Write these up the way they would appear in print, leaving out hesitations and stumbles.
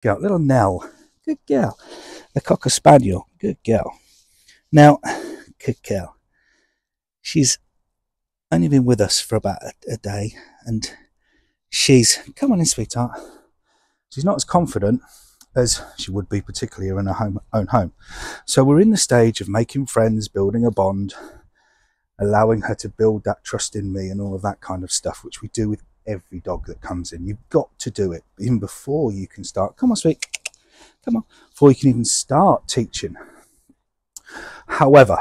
girl. Little Nell. Good girl. The Cocker Spaniel. Good girl. Now, good girl. She's only been with us for about a day, and come on in, sweetheart. She's not as confident as she would be, particularly in her own home. So we're in the stage of making friends, building a bond, allowing her to build that trust in me and all of that kind of stuff, which we do with every dog that comes in. You've got to do it even before you can start. Come on, sweet. Come on. Before you can even start teaching. However,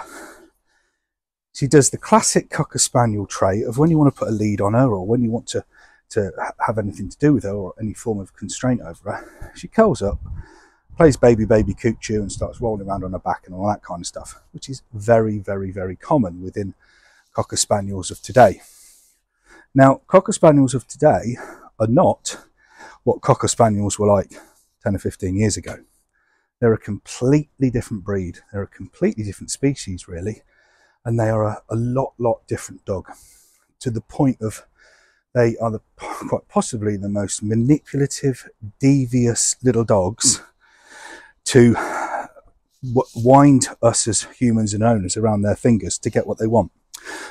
she does the classic Cocker Spaniel trait of when you want to put a lead on her, or when you want to have anything to do with her, or any form of constraint over her, she curls up, plays baby cuckoo, and starts rolling around on her back and all that kind of stuff, which is very, very, very common within Cocker Spaniels of today. Now, Cocker Spaniels of today are not what Cocker Spaniels were like 10 or 15 years ago. They're a completely different breed. They're a completely different species, really. And they are a lot different dog, to the point of they are quite possibly the most manipulative, devious little dogs to wind us as humans and owners around their fingers to get what they want.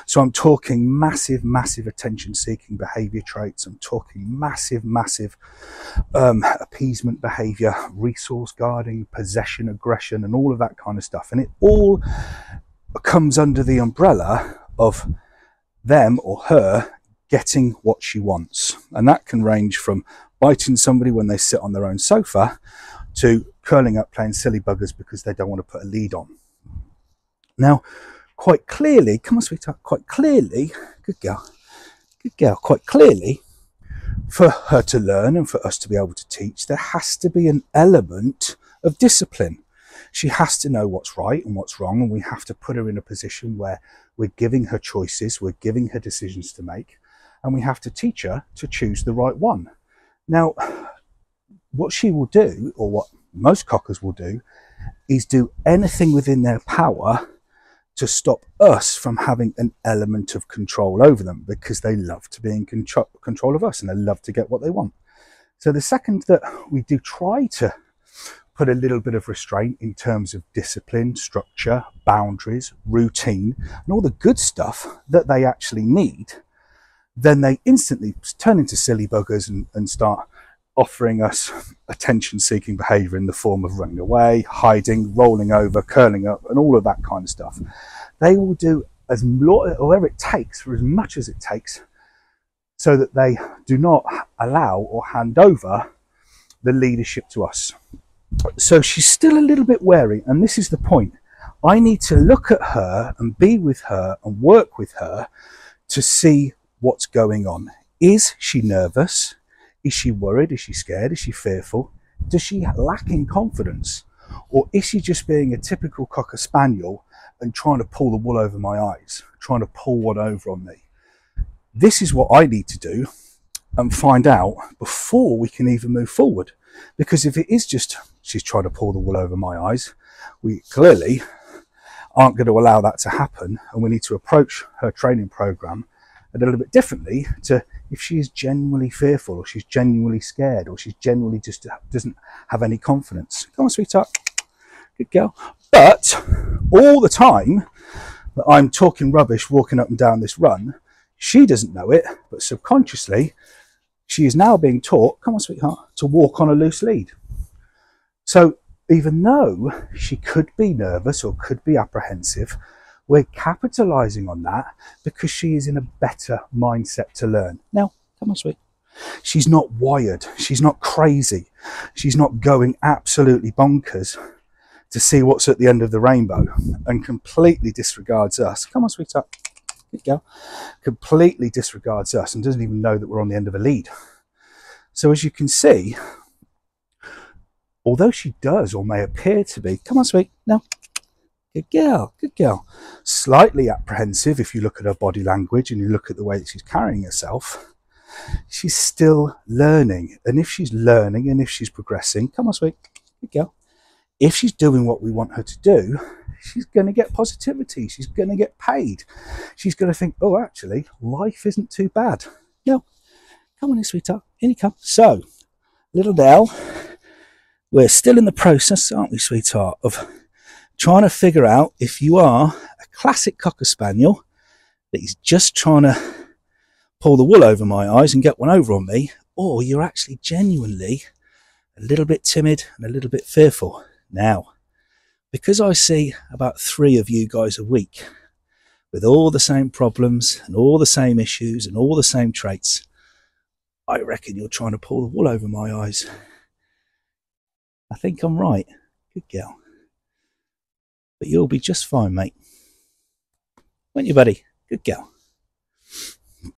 So I'm talking massive attention-seeking behaviour traits. I'm talking massive appeasement behaviour, resource guarding, possession, aggression, and all of that kind of stuff. And it all comes under the umbrella of them or her getting what she wants. And that can range from biting somebody when they sit on their own sofa to curling up playing silly buggers because they don't want to put a lead on. Now, quite clearly, come on, sweetheart, quite clearly, good girl, quite clearly, for her to learn and for us to be able to teach, there has to be an element of discipline. She has to know what's right and what's wrong, and we have to put her in a position where we're giving her choices, we're giving her decisions to make, and we have to teach her to choose the right one. Now, what she will do, or what most cockers will do, is do anything within their power to stop us from having an element of control over them, because they love to be in control of us and they love to get what they want. So the second that we do try to put a little bit of restraint in terms of discipline, structure, boundaries, routine, and all the good stuff that they actually need, then they instantly turn into silly buggers and start offering us attention-seeking behaviour in the form of running away, hiding, rolling over, curling up, and all of that kind of stuff. They will do whatever it takes, for as much as it takes, so that they do not allow or hand over the leadership to us. So she's still a little bit wary, and this is the point. I need to look at her and be with her and work with her to see what's going on. Is she nervous? Is she worried? Is she scared? Is she fearful? Does she lack in confidence? Or is she just being a typical Cocker Spaniel and trying to pull the wool over my eyes, trying to pull one over on me? This is what I need to do and find out before we can even move forward. Because if it is just she's trying to pull the wool over my eyes, we clearly aren't going to allow that to happen, and we need to approach her training program a little bit differently to if she is genuinely fearful, or she's genuinely scared, or she's genuinely just doesn't have any confidence. Come on, sweetheart. Good girl. But all the time that I'm talking rubbish walking up and down this run, she doesn't know it, but subconsciously she is now being taught, come on, sweetheart, to walk on a loose lead. So even though she could be nervous or could be apprehensive, we're capitalizing on that because she is in a better mindset to learn. Now, come on, sweet. She's not wired. She's not crazy. She's not going absolutely bonkers to see what's at the end of the rainbow and completely disregards us. Come on, sweetheart. Good girl. Completely disregards us and doesn't even know that we're on the end of a lead. So as you can see, although she does or may appear to be, come on, sweet. No. Good girl, good girl. Slightly apprehensive if you look at her body language and you look at the way that she's carrying herself, she's still learning. And if she's learning and if she's progressing, come on, sweet, good girl. If she's doing what we want her to do, she's going to get positivity. She's going to get paid. She's going to think, oh, actually, life isn't too bad. No, come on in, sweetheart. In you come. So, little Nell We're still in the process, aren't we, sweetheart, of trying to figure out if you are a classic Cocker Spaniel that is just trying to pull the wool over my eyes and get one over on me, or you're actually genuinely a little bit timid and a little bit fearful. Now, because I see about 3 of you guys a week with all the same problems and all the same issues and all the same traits, I reckon you're trying to pull the wool over my eyes. I think I'm right. Good girl. But you'll be just fine, mate. Won't you, buddy? Good girl.